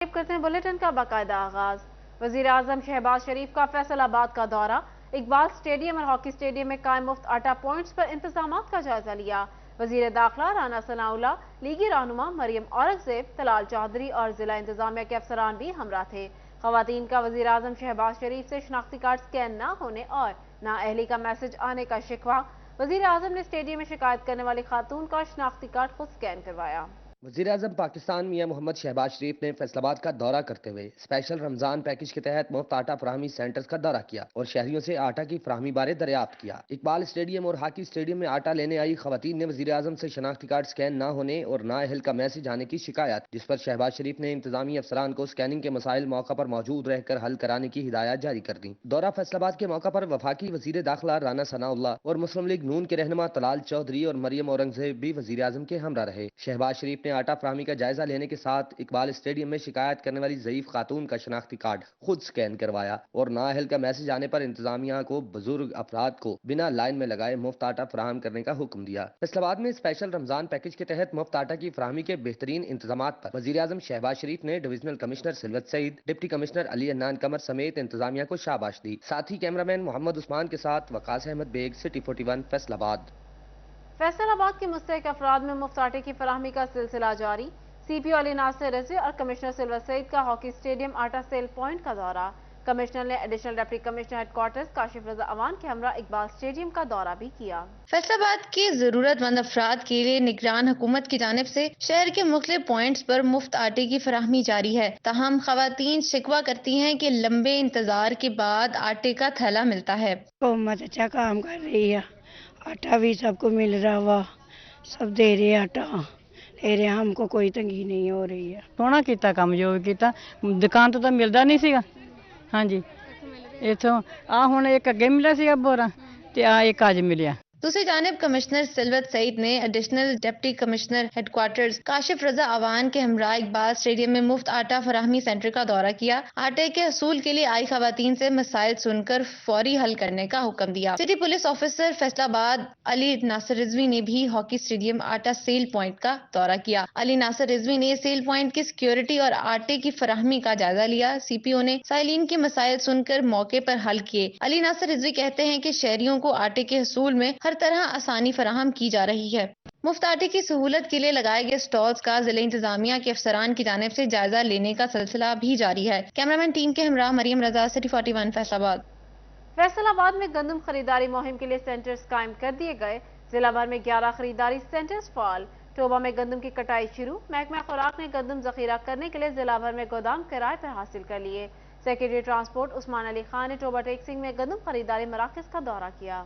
करते हैं बुलेटिन का बाकायदा आगाज। वजीर आजम शहबाज शरीफ का फैसलाबाद का दौरा, इकबाल स्टेडियम और हॉकी स्टेडियम में कायम मुफ्त आटा पॉइंट्स पर इंतजाम का जायजा लिया। वजीर दाखिला राना सनाउल्लाह, लीगी रहनुमा मरियम औरंगजेब, तलाल चौधरी और जिला इंतजामिया के अफसरान भी हमरा थे। खवातीन का वजीर आजम शहबाज शरीफ से शनाख्ती कार्ड स्कैन न होने और नाअहली का मैसेज आने का शिकवा। वजीर आजम ने स्टेडियम में शिकायत करने वाली खातून का शनाख्ती कार्ड खुद स्कैन करवाया। वज़ीर आज़म पाकिस्तान मियां मोहम्मद शहबाज शरीफ ने फैसलाबाद का दौरा करते हुए स्पेशल रमजान पैकेज के तहत मुफ्त आटा फराहमी सेंटर्स का दौरा किया और शहरियों से आटा की फराहमी बारे दरियाफ्त किया। इकबाल स्टेडियम और हॉकी स्टेडियम में आटा लेने आई खवातीन ने वज़ीर आज़म से शनाख्ती कार्ड स्कैन न होने और नाअहल का मैसेज आने की शिकायत, जिस पर शहबाज शरीफ ने इंतजामी अफसरान को स्कैनिंग के मसाइल मौका पर मौजूद रहकर हल कराने की हिदायत जारी कर दी। दौरा फैसलाबाद के मौका पर वफाकी वज़ीर दाखिला राना सनाउल्लाह और मुस्लिम लीग नून के रहनुमा तलाल चौधरी और मरियम औरंगजेब भी वज़ीर आज़म के हमरा रहे। शहबाज शरीफ ने आटा फराहमी का जायजा लेने के साथ इकबाल स्टेडियम में शिकायत करने वाली ज़ईफ खातून का शनाख्ती कार्ड खुद स्कैन करवाया और नाअहल का मैसेज आने पर इंतजामिया को बुजुर्ग अफराद को बिना लाइन में लगाए मुफ्त आटा फराहम करने का हुक्म दिया। फैसलाबाद में स्पेशल रमजान पैकेज के तहत मुफ्त आटा की फराहमी के बेहतरीन इंतजाम पर वज़ीर आज़म शहबाज शरीफ ने divisional commissioner Silwat Saeed, deputy commissioner Ali Annan Qamar समेत इंतजामिया को शाबाश दी। साथ ही कैमरामैन मोहम्मद उस्मान के साथ वकास अहमद बेग, सिटी 41 फैसलाबाद। फैसलाबाद के मुस्तहिक अफराद में मुफ्त आटे की फराहमी का सिलसिला जारी। CPO अली नासिर रिजवी और कमिश्नर सिल्वर सईद का हॉकी स्टेडियम आटा सेल पॉइंट का दौरा। कमिश्नर ने additional deputy commissioner headquarters Kashif Raza Awan के हमरा इकबाल स्टेडियम का दौरा भी किया। फैसलाबाद के जरूरतमंद अफराद के लिए निगरान हुकूमत की जानिब से शहर के मुख्तलिफ पॉइंट्स पर मुफ्त आटे की फराहमी जारी है। ताहम खवातीन शिकवा करती हैं कि लंबे इंतजार के बाद आटे का थैला मिलता है। हुकूमत अच्छा काम कर रही है, आटा भी सबको मिल रहा हुआ, सब दे रहे आटा ले रहे, हमको कोई तंगी नहीं हो रही है। सोहना कीता काम जो भी कीता, दुकान तो मिलदा नहीं सीगा। हाँ जी, इथों आ हुण एक अगे मिला सीगा बोरा ते आ एक अज मिलिया। दूसरी जानिब कमिश्नर सिल्वत सईद ने additional deputy commissioner headquarters Kashif Raza Awan के हमरा इकबाल स्टेडियम में मुफ्त आटा फराहमी सेंटर का दौरा किया। आटे के हसूल के लिए आई खवातीन से मसाइल सुनकर फौरी हल करने का हुक्म दिया। City police officer Faisalabad Ali Nasir Rizvi ने भी हॉकी स्टेडियम आटा सेल पॉइंट का दौरा किया। अली नासिर रिजवी ने सेल पॉइंट की सिक्योरिटी और आटे की फराहमी का जायजा लिया। CPO ने साइलिन के मसाइल सुनकर मौके पर हल किए। अली नासिर रिजवी कहते हैं कि शहरियों को आटे के हसूल में हर तरह आसानी फराहम की जा रही है। मुफ्त आटे की सहूलत के लिए लगाए गए स्टॉल्स का जिला इंतजामिया के अफसरान की जानिब से जायजा लेने का सिलसिला भी जारी है। कैमरामैन टीम के हमरा मरियम रजा, सिटी 41 फैसलाबाद। फैसलाबाद में गंदम खरीदारी मुहिम के लिए सेंटर्स कायम कर दिए गए। जिला भर में 11 खरीदारी सेंटर्स फाल। टोबा में गंदम की कटाई शुरू। महकमा खुराक ने गंदम जखीरा करने के लिए जिला भर में गोदाम किराए पर हासिल कर लिए। सेक्रेटरी ट्रांसपोर्ट उस्मान अली खान ने टोबा टेक्सिंग में गंदम खरीदारी मराकज का दौरा किया।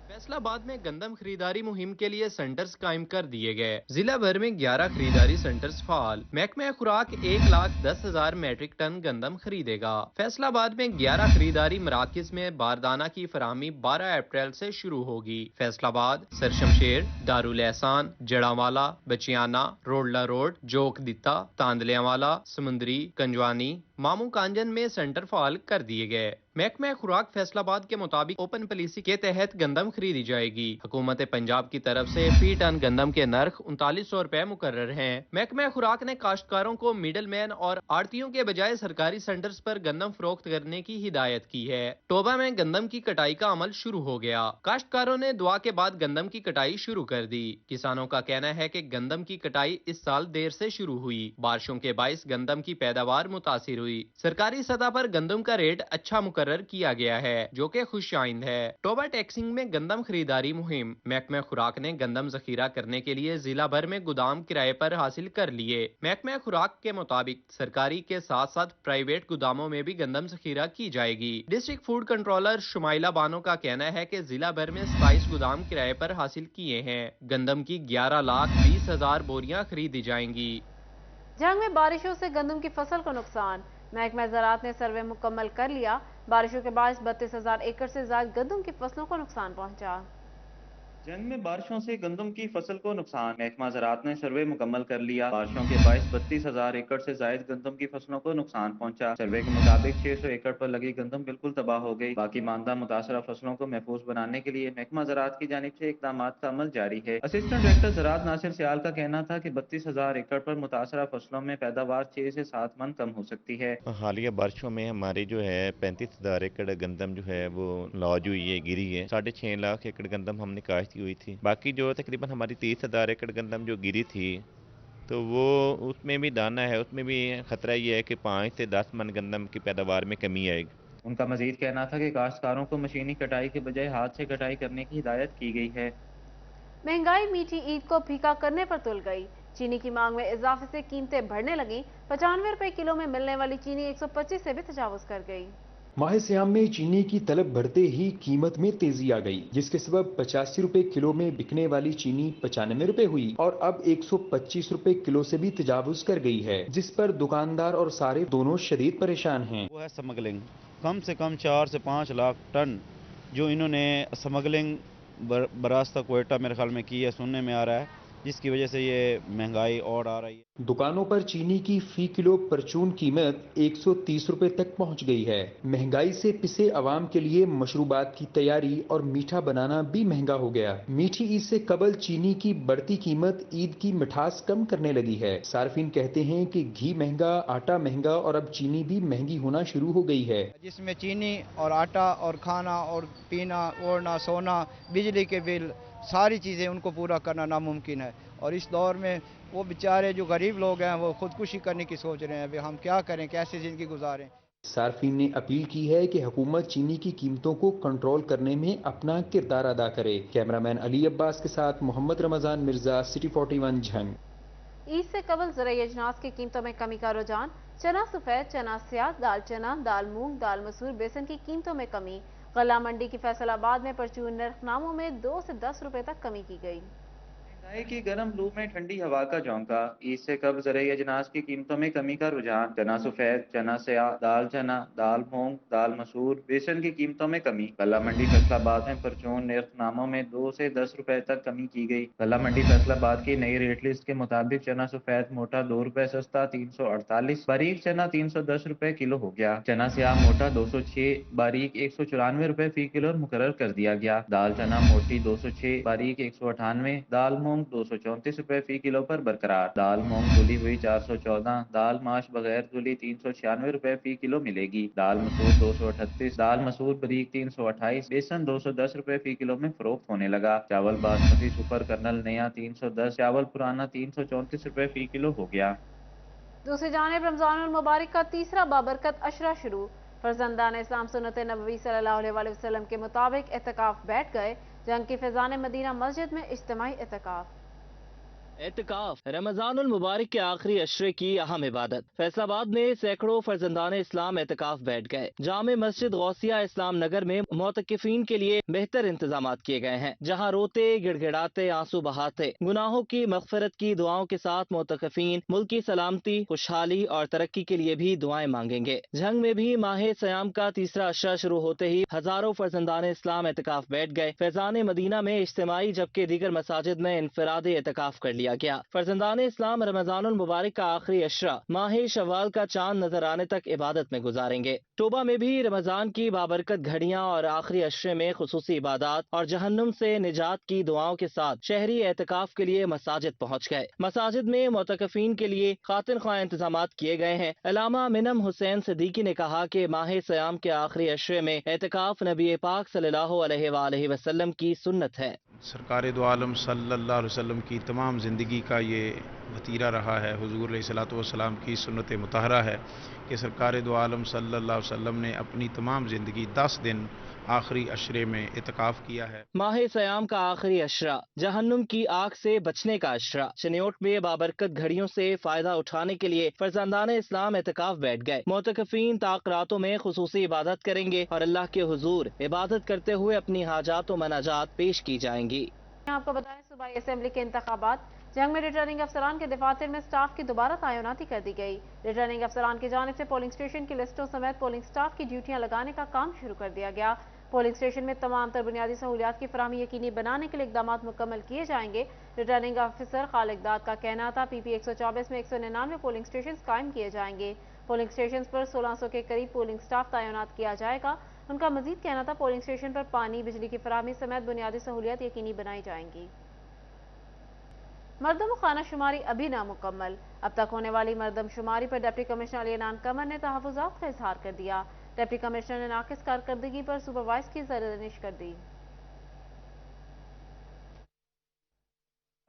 फैसलाबाद में गंदम खरीदारी मुहिम के लिए सेंटर्स कायम कर दिए गए। जिला भर में 11 खरीदारी सेंटर्स फाल। महकमा खुराक 1,10,000 मैट्रिक टन गंदम खरीदेगा। फैसलाबाद में 11 खरीदारी मराकज में बारदाना की फराहमी 12 अप्रैल से शुरू होगी। फैसलाबाद, सरशमशेर, दारुल एहसान, जड़ावाला, बचियाना, रोडला रोड, जोक दिता, तांदलियावाला, समुंदरी, कंजवानी, मामू कांजन में सेंटर फाल कर दिए गए। महकमा खुराक फैसलाबाद के मुताबिक ओपन पॉलिसी के तहत गंदम खरीदी जाएगी। हुकूमत पंजाब की तरफ से फी टन गंदम के नर्ख 3900 रुपए मुकर्रर हैं। महकमा खुराक ने काश्तकारों को मिडल मैन और आड़तियों के बजाय सरकारी सेंटर्स पर गंदम फरोख्त करने की हिदायत की है। टोबा में गंदम की कटाई का अमल शुरू हो गया। काश्तकारों ने दुआ के बाद गंदम की कटाई शुरू कर दी। किसानों का कहना है कि गंदम की कटाई इस साल देर से शुरू हुई। बारिशों के बाइस गंदम की पैदावार मुतासिर हुई। सरकारी सतह पर गंदम का रेट अच्छा मुकर्रर किया गया है, जो कि खुशाइंद है। टोबा टैक्सिंग में गंदम खरीदारी मुहिम। महकमा खुराक ने गंदम जखीरा करने के लिए जिला भर में गोदाम किराए पर हासिल कर लिए। महकमा खुराक के मुताबिक सरकारी के साथ साथ प्राइवेट गोदामों में भी गंदम जखीरा की जाएगी। District food controller Shumaila Bano का कहना है कि जिला भर में 27 गोदाम किराए पर हासिल किए हैं। गंदम की 11,20,000 बोरियां खरीदी जाएंगी। जंग में बारिशों से गंदम की फसल को नुकसान। महकमा ज़राअत ने सर्वे मुकम्मल कर लिया। बारिशों के बाद 32,000 एकड़ से ज्यादा गंदम की फसलों को नुकसान पहुंचा। जंग में बारिशों से गंदम की फसल को नुकसान। महकमा ज़राअत ने सर्वे मुकम्मल कर लिया। बारिशों के बायस 32,000 एकड़ से जायद गंदम की फसलों को नुकसान पहुंचा। सर्वे के मुताबिक 600 एकड़ पर लगी गंदम बिल्कुल तबाह हो गई। बाकी मानदा मुतासरा फसलों को महफूज बनाने के लिए महकमा ज़राअत की जानिब से इकदाम का अमल जारी है। असिस्टेंट डायरेक्टर ज़राअत नासिर सियाल का कहना था कि 32,000 एकड़ पर मुतासरा फसलों में पैदावार 6 से 7 मन कम हो सकती है। हालिया बारिशों में हमारी जो है 35,000 एकड़ गंदम जो है वो लॉज हुई है, गिरी है। 6.5 लाख एकड़ गंदम हमने काश्त की हुई थी। बाकी जो तकरीबन हमारी 30,000 एकड़ गंदम जो गिरी थी, तो वो उसमें भी दाना है, उसमें भी खतरा ये है कि 5 से 10 मन गंदम की पैदावार में कमी आएगी। उनका मजीद कहना था कि काश्तकारों को मशीनी कटाई के बजाय हाथ से कटाई करने की हिदायत की गई है। महंगाई मीठी ईद को फीका करने पर तुल गई। चीनी की मांग में इजाफे से कीमतें बढ़ने लगीं। 95 रुपए किलो में मिलने वाली चीनी 125 से भी तजावुज कर गई। माह सियाम में चीनी की तलब बढ़ते ही कीमत में तेजी आ गई, जिसके सबब 85 रुपए किलो में बिकने वाली चीनी 95 रुपए हुई और अब 125 रुपए किलो से भी तजावुज कर गई है, जिस पर दुकानदार और सारे दोनों शदीद परेशान हैं। वो है स्मगलिंग। कम से कम 4 से 5 लाख टन जो इन्होंने स्मगलिंग बरास्ता क्वेटा मेरे ख्याल में की है, सुनने में आ रहा है, जिसकी वजह से ये महंगाई और आ रही है। दुकानों पर चीनी की फी किलो परचून कीमत 130 रुपए तक पहुंच गई है। महंगाई से पिसे अवाम के लिए मशरूबात की तैयारी और मीठा बनाना भी महंगा हो गया। मीठी ईद से कबल चीनी की बढ़ती कीमत ईद की मिठास कम करने लगी है। सार्फिन कहते हैं कि घी महंगा, आटा महंगा और अब चीनी भी महंगी होना शुरू हो गई है, जिसमें चीनी और आटा और खाना और पीना, ओढ़ना, सोना, बिजली के बिल, सारी चीज़ें उनको पूरा करना नामुमकिन है। और इस दौर में वो बेचारे जो गरीब लोग हैं वो खुदकुशी करने की सोच रहे हैं। हम क्या करें, कैसे ज़िंदगी गुजारें। सार्फिन ने अपील की है कि हुकूमत चीनी की कीमतों को कंट्रोल करने में अपना किरदार अदा करे। कैमरामैन अली अब्बास के साथ मोहम्मद रमजान मिर्जा, सिटी 41 झंग। ईद से कबल ज़राई अजनास की कीमतों में कमी का रुझान। चना सफेद, चना स्याह, दाल चना, दाल मूंग, दाल मसूर, बेसन की कीमतों में कमी। गला मंडी की फैसलाबाद में परचून नरखनामों में 2 से 10 रुपए तक कमी की गई। महंगाई की गर्म लू में ठंडी हवा का झोंका। ईद से कब ज़राई अजनास की कीमतों में कमी का रुझान। चना सफेद, चना स्याह, दाल चना, दाल मूंग, दाल मसूर, बेसन की कीमतों में कमी। गला मंडी फैसलाबाद में परचून नरखनामों में 2 से 10 रुपए तक कमी की गई। गला मंडी फैसलाबाद की नई रेट लिस्ट के मुताबिक चना सफेद मोटा 2 रुपए सस्ता 348, बारीक चना 310 रुपए किलो हो गया। चना स्याह मोटा 206, बारीक 194 रुपए फी किलो मुकर्रर कर दिया गया। दाल चना मोटी 206, बारीक 198, दाल मूंग 234 रुपए फी किलो पर बरकरार। दाल मूंग धुली हुई 414, दाल माश बगैर धुली 396 रुपए फी किलो मिलेगी। दाल मसूर 238, दाल मसूर बारीक 328, बेसन 210 रुपए फी किलो में फरोख्त होने लगा। चावल बासमती सुपर कर्नल नया 310, चावल पुराना 334 रुपए फी किलो हो गया। दूसरी जानिब रमजानुल मुबारक का तीसरा बाबरकत अशरा शुरू। फर्जंदान इस्लाम सुन्नत नबवी सल्लल्लाहु अलैहि वसल्लम के मुताबिक एतकाफ बैठ गए। जंग की फिजान मदीना मस्जिद में इज्तिमाई एतकाफ। एतकाफ रमजानुल मुबारक के आखिरी अशरे की अहम इबादत। फैसलाबाद में सैकड़ों फर्जंदान इस्लाम एतकाफ बैठ गए। जामे मस्जिद गौसिया इस्लाम नगर में मोतकिफीन के लिए बेहतर इंतजाम किए गए हैं, जहाँ रोते गिड़गिड़ाते आंसू बहाते गुनाहों की मगफरत की दुआओं के साथ मोतकिफीन मुल्क की सलामती, खुशहाली और तरक्की के लिए भी दुआएं मांगेंगे। झंग में भी माह सयाम का तीसरा अशरा शुरू होते ही हजारों फर्जंदान इस्लाम एतकाफ बैठ गए। फैजान मदीना में इज्तिमाई जबकि दीगर मसाजिद में इनफरादी एतकाफ कर लिया गया। फर्जंदान इस्लाम रमजानुल मुबारक का आखिरी अशरा माह शव्वाल का चांद नजर आने तक इबादत में गुजारेंगे। तोबा में भी रमजान की बाबरकत घड़ियां और आखिरी अशरे में खुसूसी इबादत और जहन्नुम से निजात की दुआओं के साथ शहरी एतकाफ के लिए मसाजिद पहुँच गए। मसाजिद में मोतकफीन के लिए खातिर ख्वाह इंतजाम किए गए हैं। अलामा मिनम हुसैन सिद्दीकी ने कहा कि माह सयाम के आखिरी अशरे में एतकाफ नबी पाक सल्लल्लाहु अलैहि वसल्लम की सुन्नत है। सरकार दो आलम सल्लल्लाहु अलैहि वसल्लम की तमाम ज़िंदगी का ये वतीरा रहा है। हुजूर अलैहिस्सलातु वस्सलाम की सुन्नत मुतहरा है कि सरकार दो आलम सल्लल्लाहु अलैहि वसल्लम ने अपनी तमाम ज़िंदगी 10 दिन आखिरी अशरे में इतकाफ किया है। माह सयाम का आखिरी अशरा जहन्नुम की आग से बचने का अशरा। शनियोट में बाबरकत घड़ियों से फायदा उठाने के लिए फर्जंदान इस्लाम एतकाफ बैठ गए। मोतकफीन ताक़रातों में खुसूसी इबादत करेंगे और अल्लाह के हुजूर इबादत करते हुए अपनी हाजात व मनाजात पेश की जाएंगी। आपको बताएं सूबाई असेंबली के इंतखाबात। जंग में रिटर्निंग अफसरान के दफातर में स्टाफ की दोबारा तैनाती कर दी गई। रिटर्निंग अफसरान की जानिब से पोलिंग स्टेशन की लिस्टों समेत पोलिंग स्टाफ की ड्यूटियां लगाने का काम शुरू कर दिया गया। پولنگ اسٹیشن میں تمام تر بنیادی سہولیات کی فراہمی یقینی بنانے کے لیے اقدامات مکمل کیے جائیں گے۔ ریٹرننگ آفیسر خالق داد کا کہنا تھا پی پی 124 میں 199 پولنگ اسٹیشنز قائم کیے جائیں گے۔ پولنگ اسٹیشنز پر 1600 کے قریب پولنگ سٹاف تعینات کیا جائے گا۔ ان کا مزید کہنا تھا پولنگ اسٹیشن پر پانی، بجلی کی فراہمی سمیت بنیادی سہولیات یقینی بنائی جائیں گی۔ مردم خانہ شماری ابھی نامکمل۔ اب تک ہونے والی مردم شماری پر ڈپٹی کمشنر علی عنان قمر نے تحفظات کا اظہار کر دیا۔ ڈپٹی کمشنر نے ناقص کارکردگی پر سپروائز کی زرزنش کر دی۔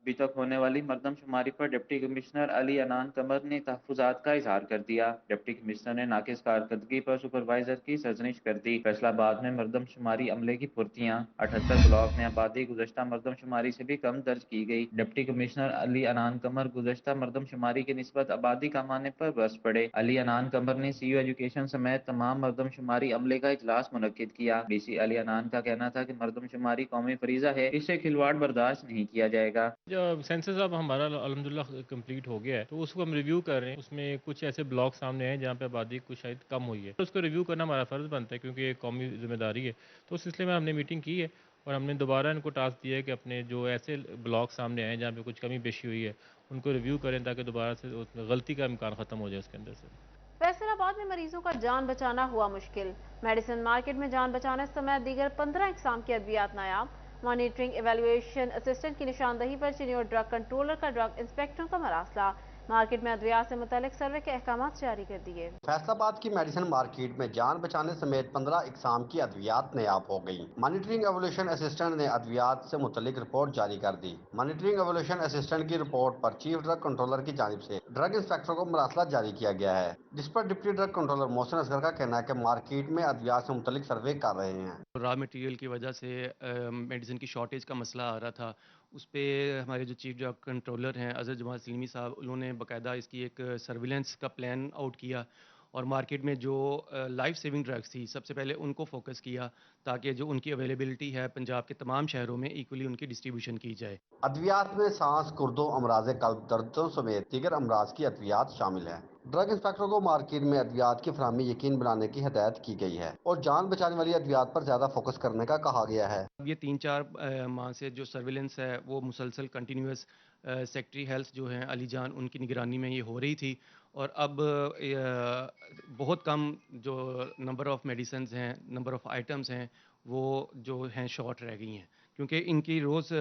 ابھی تک ہونے والی مردم شماری پر ڈپٹی کمشنر علی عنان قمر نے تحفظات کا اظہار کر دیا۔ ڈپٹی کمشنر نے ناقص کارکردگی پر سپروائزر کی سرزنش کر دی۔ فیصل آباد میں مردم شماری عملے کی پھرتیاں 78 بلاک میں آبادی گزشتہ مردم شماری سے بھی کم درج کی گئی۔ ڈپٹی کمشنر علی عنان قمر گزشتہ مردم شماری کی نسبت آبادی کم آنے پر برس پڑے۔ علی عنان قمر نے سی او ایجوکیشن سمیت تمام مردم شماری عملے کا اجلاس منعقد کیا۔ ڈی سی علی عنان کا کہنا تھا کہ مردم شماری قومی فریضہ ہے، اس سے کھلواڑ برداشت نہیں کیا جائے گا۔ سینسس اب ہمارا الحمدللہ کمپلیٹ ہو گیا ہے، تو اس کو ہم ریویو کر رہے ہیں۔ اس میں کچھ ایسے بلاک سامنے ہیں جہاں پہ آبادی کچھ شاید کم ہوئی ہے، اس کو ریویو کرنا ہمارا فرض بنتا ہے کیونکہ یہ قومی ذمہ داری ہے۔ تو اس سلسلے میں ہم نے میٹنگ کی ہے اور ہم نے دوبارہ ان کو ٹاسک دیا ہے کہ اپنے جو ایسے بلاک سامنے آئے جہاں پہ کچھ کمی بیشی ہوئی ہے ان کو ریویو کریں تاکہ دوبارہ سے غلطی کا امکان ختم ہو جائے اس کے اندر سے۔ فیصل آباد میں مریضوں کا جان بچانا ہوا مشکل۔ میڈیسن مارکیٹ میں جان بچانے سمیت دیگر 15 اقسام کی ادویات نایاب۔ مانیٹرنگ ایویلویشن اسسٹنٹ کی نشاندہی پر چینی اور ڈرگ کنٹرولر کا ڈرگ انسپیکٹروں کا مراسلہ۔ مارکیٹ میں ادویات سے متعلق سروے کے احکامات جاری کر دیے۔ فیصل آباد کی میڈیسن مارکیٹ میں جان بچانے سمیت 15 اقسام کی ادویات نایاب ہو گئیں۔ مانیٹرنگ ایولیوشن اسسٹنٹ نے ادویات سے متعلق رپورٹ جاری کر دی۔ مانیٹرنگ ایولیوشن اسسٹنٹ کی رپورٹ پر چیف ڈرگ کنٹرولر کی جانب سے ڈرگ انسپیکٹر کو مراسلہ جاری کیا گیا ہے، جس پر ڈپٹی ڈرگ کنٹرولر محسن اصغر کا کہنا ہے کہ مارکیٹ میں ادویات سے متعلق سروے کر رہے ہیں۔ را مٹیریل کی وجہ سے میڈیسن کی شارٹیج کا مسئلہ آ رہا تھا، اس پہ ہمارے جو چیف ڈرگ کنٹرولر ہیں اظہر جمال سلیمی صاحب، انہوں نے باقاعدہ اس کی ایک سرویلنس کا پلان آؤٹ کیا اور مارکیٹ میں جو لائف سیونگ ڈرگس تھی سب سے پہلے ان کو فوکس کیا تاکہ جو ان کی اویلیبلٹی ہے پنجاب کے تمام شہروں میں ایکولی ان کی ڈسٹریبیوشن کی جائے۔ ادویات میں سانس، گردوں، امراض قلب، دردوں سمیت دیگر امراض کی ادویات شامل ہیں۔ ڈرگ انسپیکٹر کو مارکیٹ میں ادویات کی فراہمی یقین بنانے کی ہدایت کی گئی ہے اور جان بچانے والی ادویات پر زیادہ فوکس کرنے کا کہا گیا ہے۔ یہ 3-4 ماہ سے جو سرویلنس ہے وہ مسلسل کنٹینیوس سیکٹری ہیلتھ جو ہیں علی جان، ان کی نگرانی میں یہ ہو رہی تھی اور اب بہت کم جو نمبر آف میڈیسنز ہیں، نمبر آف آئٹمز ہیں وہ جو ہیں شارٹ رہ گئی ہیں، کیونکہ ان کی روز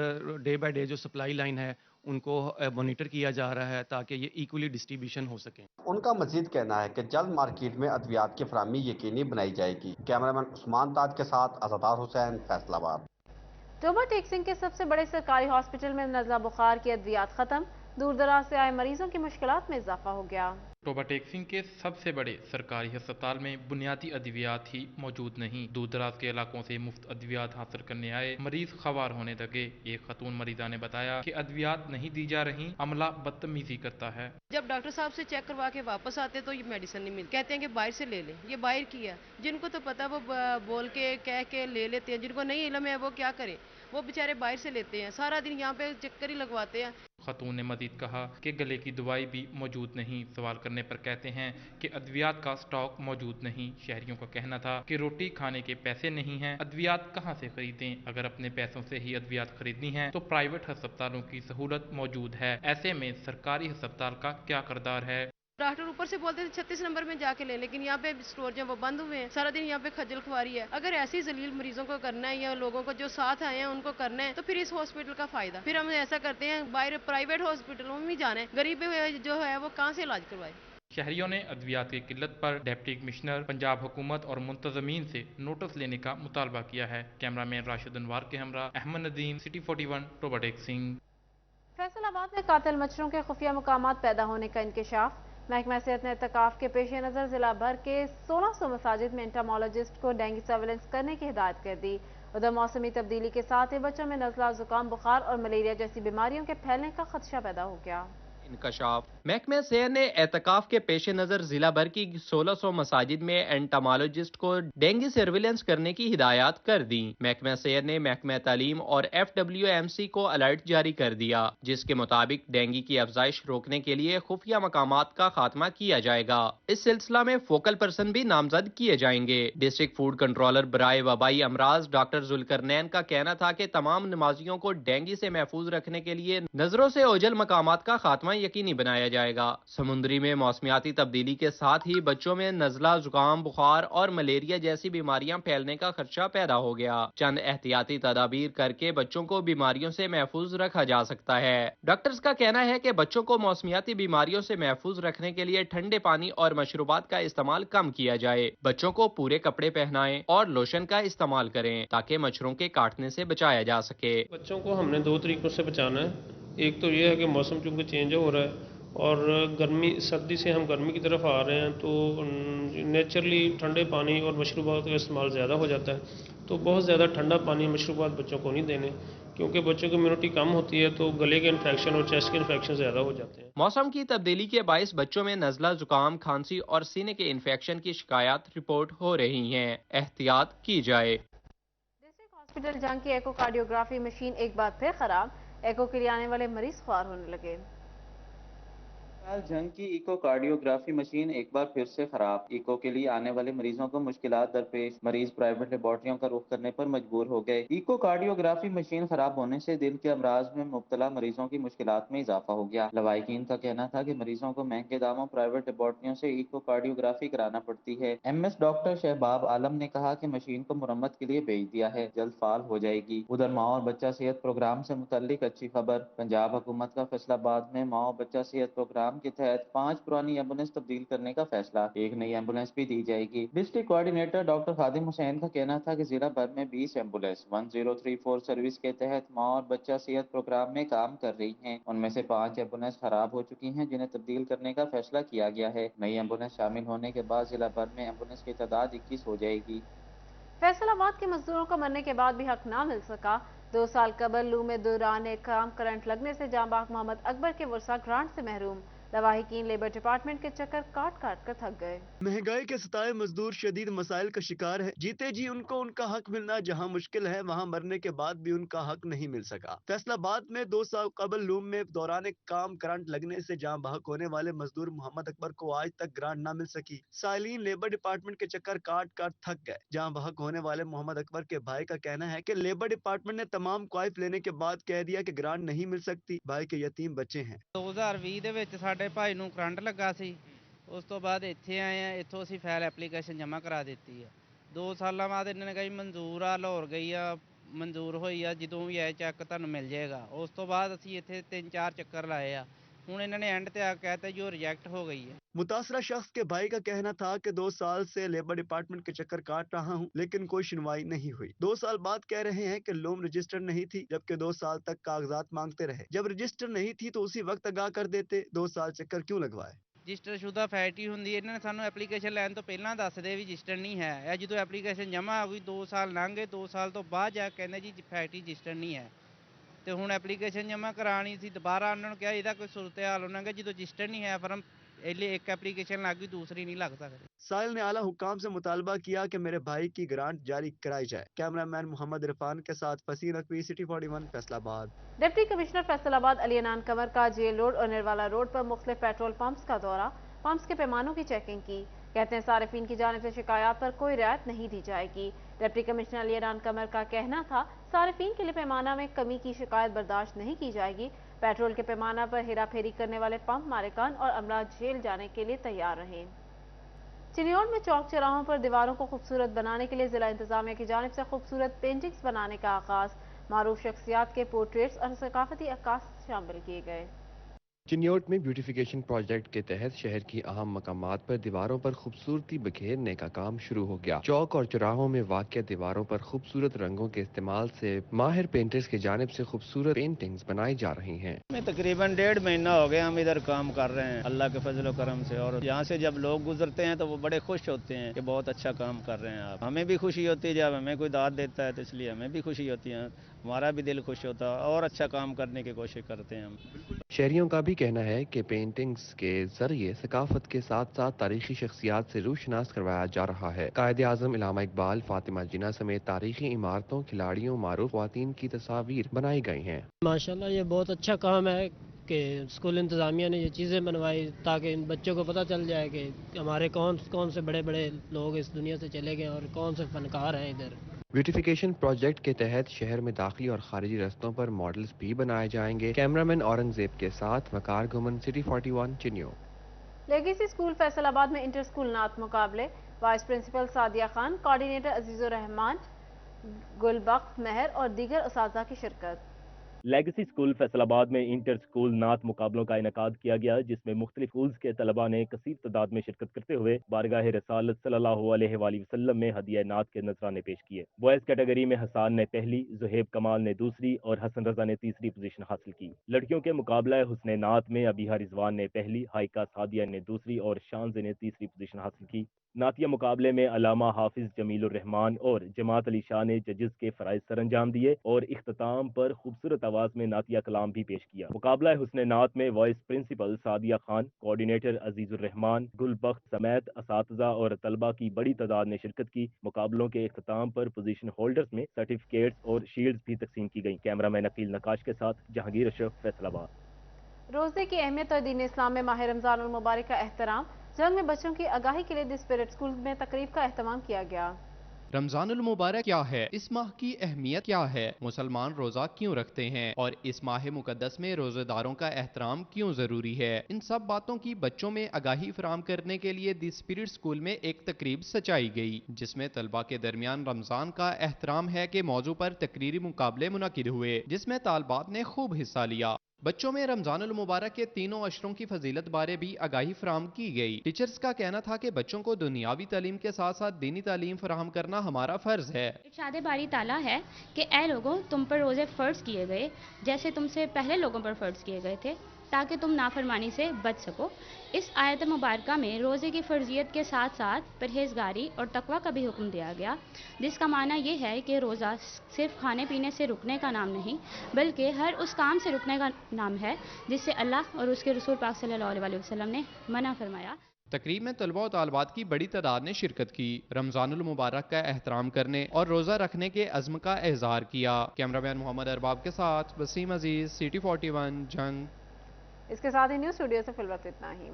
ڈے بائی ڈے جو سپلائی لائن ہے ان کو مانیٹر کیا جا رہا ہے تاکہ یہ ایکولی ڈسٹریبیوشن ہو سکیں۔ ان کا مزید کہنا ہے کہ جلد مارکیٹ میں ادویات کی فراہمی یقینی بنائی جائے گی۔ کیمرامین عثمان تاج کے ساتھ عزادار حسین، فیصل آباد۔ ٹوبہ ٹیکسنگ کے سب سے بڑے سرکاری ہاسپٹل میں نزلہ بخار کی ادویات ختم۔ دور دراز سے آئے مریضوں کی مشکلات میں اضافہ ہو گیا۔ ٹوبہ ٹیکسنگ کے سب سے بڑے سرکاری ہسپتال میں بنیادی ادویات ہی موجود نہیں۔ دور دراز کے علاقوں سے مفت ادویات حاصل کرنے آئے مریض خوار ہونے لگے۔ ایک خاتون مریضہ نے بتایا کہ ادویات نہیں دی جا رہی، عملہ بدتمیزی کرتا ہے۔ جب ڈاکٹر صاحب سے چیک کروا کے واپس آتے تو یہ میڈیسن نہیں ملتی، کہتے ہیں کہ باہر سے لے لیں۔ یہ باہر کی ہے، جن کو تو پتہ وہ بول کے کہہ کے لے لیتے ہیں، جن کو نہیں علم ہے وہ کیا کریں، وہ بیچارے باہر سے لیتے ہیں، سارا دن یہاں پہ چکر ہی لگواتے ہیں۔ خاتون نے مزید کہا کہ گلے کی دوائی بھی موجود نہیں۔ سوال کرنے پر کہتے ہیں کہ ادویات کا سٹاک موجود نہیں۔ شہریوں کا کہنا تھا کہ روٹی کھانے کے پیسے نہیں ہیں، ادویات کہاں سے خریدیں؟ اگر اپنے پیسوں سے ہی ادویات خریدنی ہیں تو پرائیویٹ ہسپتالوں کی سہولت موجود ہے، ایسے میں سرکاری ہسپتال کا کیا کردار ہے؟ ڈاکٹر اوپر سے بولتے تھے 36 نمبر میں جا کے لیں، لیکن یہاں پہ اسٹور جو وہ بند ہوئے ہیں، سارا دن یہاں پہ خجل خواری ہے۔ اگر ایسی ذلیل مریضوں کو کرنا ہے یا لوگوں کو جو ساتھ آئے ہیں ان کو کرنا ہے تو پھر اس ہاسپٹل کا فائدہ، پھر ہم ایسا کرتے ہیں باہر پرائیویٹ ہاسپٹلوں میں جانا ہے، غریب جو ہے وہ کہاں سے علاج کروائے۔ شہریوں نے ادویات کی قلت پر ڈپٹی کمشنر پنجاب حکومت اور منتظمین سے نوٹس لینے کا مطالبہ کیا ہے۔ کیمرامین راشد انوار کے ہمراہ احمد ندیم، سٹی 41، ٹوبہ ٹیکسنگ۔ فیصل آباد میں قاتل مچھروں کے خفیہ مقامات پیدا ہونے کا انکشاف۔ محکمہ صحت نے اعتکاف کے پیش نظر ضلع بھر کے 1600 مساجد میں انٹامولوجسٹ کو ڈینگی سرویلنس کرنے کی ہدایت کر دی۔ ادھر موسمی تبدیلی کے ساتھ ہی بچوں میں نزلہ، زکام، بخار اور ملیریا جیسی بیماریوں کے پھیلنے کا خدشہ پیدا ہو گیا۔ انکشاف महकमे सेहत ने एहतिकाफ के पेश नज़र जिला भर की 1600 मसाजिद में एंटामोलॉजिस्ट को डेंगू सर्विलेंस करने की हिदायत कर दी। महकमे सेहत ने महकमे तालीम और FWMC को अलर्ट जारी कर दिया, जिसके मुताबिक डेंगू की अफजाइश रोकने के लिए खुफिया मकामात का खात्मा किया जाएगा। इस सिलसिला में फोकल पर्सन भी नामजद किए जाएंगे। डिस्ट्रिक्ट फूड कंट्रोलर बराए वबाई अमराज डॉक्टर जुल्करनैन का कहना था कि तमाम नमाजियों को डेंगू से महफूज रखने के लिए नजरों से ओझल मकामात का खात्मा यकीनी बनाया जाएगा। समुद्री में मौसमियाती तब्दीली के साथ ही बच्चों में नजला, जुकाम, बुखार और मलेरिया जैसी बीमारियां फैलने का खदशा पैदा हो गया। चंद एहतियाती तदाबीर करके बच्चों को बीमारियों से महफूज रखा जा सकता है। डॉक्टर्स का कहना है कि बच्चों को मौसमियाती बीमारियों से महफूज रखने के लिए ठंडे पानी और मशरूबात का इस्तेमाल कम किया जाए। बच्चों को पूरे कपड़े पहनाएं और लोशन का इस्तेमाल करें ताकि मच्छरों के काटने से बचाया जा सके। बच्चों को हमने 2 तरीकों से बचाना है। एक तो ये है कि मौसम चूंकि चेंज हो रहा है और सर्दी से हम गर्मी की तरफ आ रहे हैं, तो नेचुरली ठंडे पानी और मशरूबात का इस्तेमाल ज़्यादा हो जाता है। तो बहुत ज़्यादा ठंडा पानी मशरूबात बच्चों को नहीं देने, क्योंकि बच्चों की इम्यूनिटी कम होती है तो गले के इन्फेक्शन और चेस्ट के इन्फेक्शन ज़्यादा हो जाते हैं। मौसम की तब्दीली के बायस बच्चों में नज़ला, जुकाम, खांसी और सीने के इन्फेक्शन की शिकायत रिपोर्ट हो रही हैं। एहतियात की जाए। डिस्ट्रिक्ट हॉस्पिटल जंग की एकोकार्डियोग्राफी मशीन एक बार फिर खराब, एको के लिए आने वाले मरीज ख्वार होने लगे। जंग की इकोकार्डियोग्राफी मशीन एक बार फिर से खराब, इको के लिए आने वाले मरीजों को मुश्किलात दरपेश, मरीज प्राइवेट लेबॉर्टरियों का रुख करने पर मजबूर हो गए। इकोकार्डियोग्राफी मशीन खराब होने से दिल के अमराज में मुब्तला मरीजों की मुश्किलात में इजाफा हो गया। लवाहिकीन का कहना था कि मरीजों को महंगे दामों प्राइवेट लेबॉर्टरियों से इकोकार्डियोग्राफी कराना पड़ती है। MS डॉक्टर शहबाब आलम ने कहा कि मशीन को मुरम्मत के लिए भेज दिया है, जल्द फाल हो जाएगी। उधर माँ और बच्चा सेहत प्रोग्राम से मुतल्लिक अच्छी खबर, पंजाब हुकूमत का फैसलाबाद में माँ और बच्चा सेहत प्रोग्राम के तहत 5 पुरानी एम्बुलेंस तब्दील करने का फैसला, एक नई एम्बुलेंस भी दी जाएगी। डिस्ट्रिक्ट कोऑर्डिनेटर डॉक्टर खादिम हुसैन का कहना था कि जिला भर में 20 एम्बुलेंस 1034 सर्विस के तहत माँ और बच्चा सेहत प्रोग्राम में काम कर रही हैं। उनमें से 5 एम्बुलेंस खराब हो चुकी हैं, जिन्हें तब्दील करने का फैसला किया गया है। नई एम्बुलेंस शामिल होने के बाद जिला भर में एम्बुलेंस की तादाद 21 हो जाएगी। फैसलाबाद के मजदूरों को मरने के बाद भी हक ना मिल सका। 2 साल कबल लू में दौरान काम करंट लगने से जांबाग मोहम्मद अकबर के वर्सा ग्रांट से महरूम। लवाहिकीन लेबर डिपार्टमेंट के चक्कर काट काट कर थक गए। महंगाई के सताए मजदूर शदीद मसाइल का शिकार है। जीते जी उनको उनका हक मिलना जहां मुश्किल है, वहां मरने के बाद भी उनका हक नहीं मिल सका। फैसलाबाद में 2 साल कबल लूम में दौरान काम करंट लगने से जान बहक होने वाले मजदूर मोहम्मद अकबर को आज तक ग्रांट न मिल सकी। साइलिन लेबर डिपार्टमेंट के चक्कर काट काट थक गए। जान बहक होने वाले मोहम्मद अकबर के भाई का कहना है कि लेबर डिपार्टमेंट ने तमाम क्वाइफ लेने के बाद कह दिया कि ग्रांट नहीं मिल सकती। भाई के यतीम बच्चे हैं। 2020 ਸਾਡੇ ਭਾਈ ਨੂੰ ਕਰੰਟ ਲੱਗਾ ਸੀ, ਉਸ ਤੋਂ ਬਾਅਦ ਇੱਥੇ ਆਏ ਆ, ਇੱਥੋਂ ਅਸੀਂ ਫਾਈਲ ਐਪਲੀਕੇਸ਼ਨ ਜਮ੍ਹਾਂ ਕਰਾ ਦਿੱਤੀ ਹੈ। 2 ਸਾਲਾਂ ਬਾਅਦ ਇਹਨਾਂ ਨੇ ਕਹੀ ਮਨਜ਼ੂਰ ਆ, ਲਾਹੌਰ ਗਈ ਆ, ਮਨਜ਼ੂਰ ਹੋਈ ਆ, ਜਦੋਂ ਵੀ ਆਏ ਚੈੱਕ ਤੁਹਾਨੂੰ ਮਿਲ ਜਾਏਗਾ। ਉਸ ਤੋਂ ਬਾਅਦ ਅਸੀਂ ਇੱਥੇ 3-4 ਚੱਕਰ ਲਾਏ ਆ, ਹੁਣ ਇਹਨਾਂ ਨੇ एंड ਤੇ आ कहते जो रिजेक्ट हो गई है। मुतासरा शख्स के भाई का कहना था कि 2 साल से लेबर डिपार्टमेंट के चक्कर काट रहा हूं, लेकिन कोई सुनवाई नहीं हुई। 2 साल बाद कह रहे हैं कि लोन रजिस्टर नहीं थी, जबकि 2 साल तक कागजात मांगते रहे। जब रजिस्टर नहीं थी तो उसी वक्त आगाह कर देते। 2 साल चक्कर क्यों लगवाए। ਰਜਿਸਟਰਸ਼ੁਦਾ ਫੈਕਟਰੀ ਹੁੰਦੀ, ਇਹਨਾਂ ਨੇ ਸਾਨੂੰ ਐਪਲੀਕੇਸ਼ਨ ਲੈਣ ਤੋਂ ਪਹਿਲਾਂ ਦੱਸਦੇ ਵੀ ਰਜਿਸਟਰ ਨਹੀਂ ਹੈ। ਇਹ ਜਦੋਂ ਐਪਲੀਕੇਸ਼ਨ ਜਮ੍ਹਾਂ ਹੋ ਗਈ 2 ਸਾਲ ਲੰਘ ਗਏ, 2 ਸਾਲ ਤੋਂ ਬਾਅਦ ਜਾ ਕੇ ਕਹਿੰਦੇ ਜੀ ਫੈਕਟਰੀ ਰਜਿਸਟਰ ਨਹੀਂ ਹੈ। ਤੇ ਹੁਣ ਐਪਲੀਕੇਸ਼ਨ ਜਮ੍ਹਾਂ ਕਰਾਣੀ ਸੀ, ਦੁਬਾਰਾ ਉਹਨਾਂ ਨੂੰ ਕਿਹਾ ਇਹਦਾ ਕੋਈ ਸੂਰਤ ਹਾਲ ਉਹਨਾਂ ਨੇ ਜਦੋਂ ਰਜਿਸਟਰ नहीं है फर्म एक एप्लीकेशन लग गई, दूसरी नहीं लग सकती। साहिल ने आला हुक्काम से मुतालबा किया कि मेरे भाई की ग्रांट जारी कराई जाए। कैमरामैन मोहम्मद इरफान के साथ Faseen Naqvi, city 41 Faisalabad. Deputy commissioner Faisalabad Ali Anan Kanwar का जेल रोड और निर्वाला रोड पर मुख्तलिफ पेट्रोल पंप्स का दौरा, पंप्स के पैमानों की चेकिंग की। कहते हैं सारिफीन की जानिब से शिकायत पर कोई रियायत नहीं दी जाएगी। डिप्टी कमिश्नर अली अनान कंवर का कहना था सारिफीन के लिए पैमाना में कमी की शिकायत बर्दाश्त नहीं की जाएगी। पेट्रोल के पैमाना पर हेरा फेरी करने वाले पंप मालिकान और अमला जेल जाने के लिए तैयार रहे। चिन्योट में चौक चौराहों पर दीवारों को खूबसूरत बनाने के लिए जिला इंतजामिया की जानिब से खूबसूरत पेंटिंग्स बनाने का आगाज, मारूफ शख्सियात के पोर्ट्रेट्स और सकाफती अक्कास शामिल किए गए। चिन्योट में ब्यूटिफिकेशन प्रोजेक्ट के तहत शहर की अहम मकामात पर दीवारों पर खूबसूरती बिखेरने का काम शुरू हो गया। चौक और चौराहों में वाक़या दीवारों पर खूबसूरत रंगों के इस्तेमाल से माहिर पेंटर्स की जानिब से खूबसूरत पेंटिंग्स बनाई जा रही हैं। तकरीबन 1.5 महीना हो गया हम इधर काम कर रहे हैं अल्लाह के फजल करम से, और यहाँ से जब लोग गुजरते हैं तो वो बड़े खुश होते हैं कि बहुत अच्छा काम कर रहे हैं आप। हमें भी खुशी होती है जब हमें कोई दाद देता है, तो इसलिए हमें भी खुशी होती है। हमारा भी दिल खुश होता और अच्छा काम करने की कोशिश करते हैं हम। शहरियों का भी कहना है कि पेंटिंग्स के जरिए सकाफत के साथ साथ तारीखी शख्सियात से रूशनास करवाया जा रहा है। कायदे आजम इलामा इकबाल, फातिमा जिन्ना समेत तारीखी इमारतों, खिलाड़ियों, मारूफ ख्वातीन की तस्वीर बनाई गई हैं। माशाल्लाह ये बहुत अच्छा काम है कि स्कूल इंतज़ामिया ने ये चीज़ें बनवाई ताकि इन बच्चों को पता चल जाए कि हमारे कौन कौन से बड़े बड़े लोग इस दुनिया से चले गए और कौन से फनकार हैं इधर। ब्यूटिफिकेशन प्रोजेक्ट के तहत शहर में दाखिली और खारिजी रस्तों पर मॉडल्स भी बनाए जाएंगे। कैमरामैन औरंगजेब के साथ Waqar Guman, city 41 Chiniot. Legacy school Faisalabad में इंटर स्कूल नात मुकाबले, vice principal Sadia Khan, coordinator Azizur Rehman, Gulbakht Mehar और दीगर उस्ताजा की शिरकत। लेगेसी स्कूल फैसलाबाद में इंटर स्कूल नात मुकाबलों का इनेकाद किया गया, जिसमें मुख्तलिफ स्कूल्स के तलबा ने कसीर तादाद में शिरकत करते हुए बारगाह रसालत सल्लल्लाहु अलैहि वसल्लम में हदिया नात के नजराने पेश किए। बॉयज कैटेगरी में हसान ने पहली, जुहेब कमाल ने दूसरी और हसन रजा ने तीसरी पोजीशन हासिल की। लड़कियों के मुकाबला हुस्ने नात में अबीहा रिजवान ने पहली, हाइका सादिया ने दूसरी और शानजे ने तीसरी पोजीशन हासिल की। नातिया मुकाबले में अलामा हाफिज जमीलुर रहमान और जमात अली शाह ने जजेस के फराइज सर अंजाम दिए और इख्तिताम पर खूबसूरत आवाज में नातिया कलाम भी पेश किया। मुकाबला हुस्ने नात में vice principal Sadia Khan, coordinator Azizur Rehman, Gulbakht समेत असातिज़ा और तलबा की बड़ी तादाद ने शिरकत की। मुकाबलों के इख्तिताम पर पोजीशन होल्डर्स में सर्टिफिकेट्स और शील्ड्स भी तकसीम की गई। कैमरामैन अकील नकाश के साथ जहांगीर अशरफ, फैसलाबाद। रोजे की अहमियत और दीन इस्लाम में माह रमजान उल मुबारक का एहतराम, जंग में बच्चों की आगाही के लिए द स्पिरिट स्कूल में तकरीब का एहतमाम किया गया। रमजानुल मुबारक क्या है, इस माह की अहमियत क्या है, मुसलमान रोजा क्यों रखते हैं और इस माह मुकद्दस में रोजेदारों का एहतराम क्यों जरूरी है, इन सब बातों की बच्चों में आगाही फराहम करने के लिए द स्पिरिट स्कूल में एक तकरीब सजाई गई, जिसमें तलबा के दरमियान रमजान का एहतराम है के मौजू पर तकरीरी मुकाबले मुनक्किद हुए, जिसमें तालबात ने खूब हिस्सा लिया। बच्चों में रमजानुल मुबारक के तीनों अशरों की फजीलत बारे भी आगाही फराहम की गई। टीचर्स का कहना था कि बच्चों को दुनियावी तालीम के साथ साथ दीनी तालीम फराहम करना हमारा फर्ज है। इरशाद बारी ताला है कि ऐ लोगों, तुम पर रोजे फर्ज किए गए जैसे तुमसे पहले लोगों पर फर्ज किए गए थे, ताकि तुम नाफरमानी से बच सको। इस आयत मुबारका में रोज़े की फ़र्जियत के साथ साथ परहेजगारी और तकवा का भी हुक्म दिया गया, जिसका माना ये है कि रोज़ा सिर्फ खाने पीने से रुकने का नाम नहीं, बल्कि हर उस काम से रुकने का नाम है जिससे अल्लाह और उसके रसूल पाक सल्लल्लाहु अलैहि वसल्लम ने मना फरमाया। तकरीब में तलबा और तालबात की बड़ी तादाद ने शिरकत की, रमजानुल मुबारक का एहतराम करने और रोज़ा रखने के अज़्म का इज़हार किया। कैमरामैन मोहम्मद अरबाब के साथ वसीम अजीज, सिटी 41 जंग। इसके साथ ही न्यूज़ स्टूडियो से फिल वक्त इतना ही।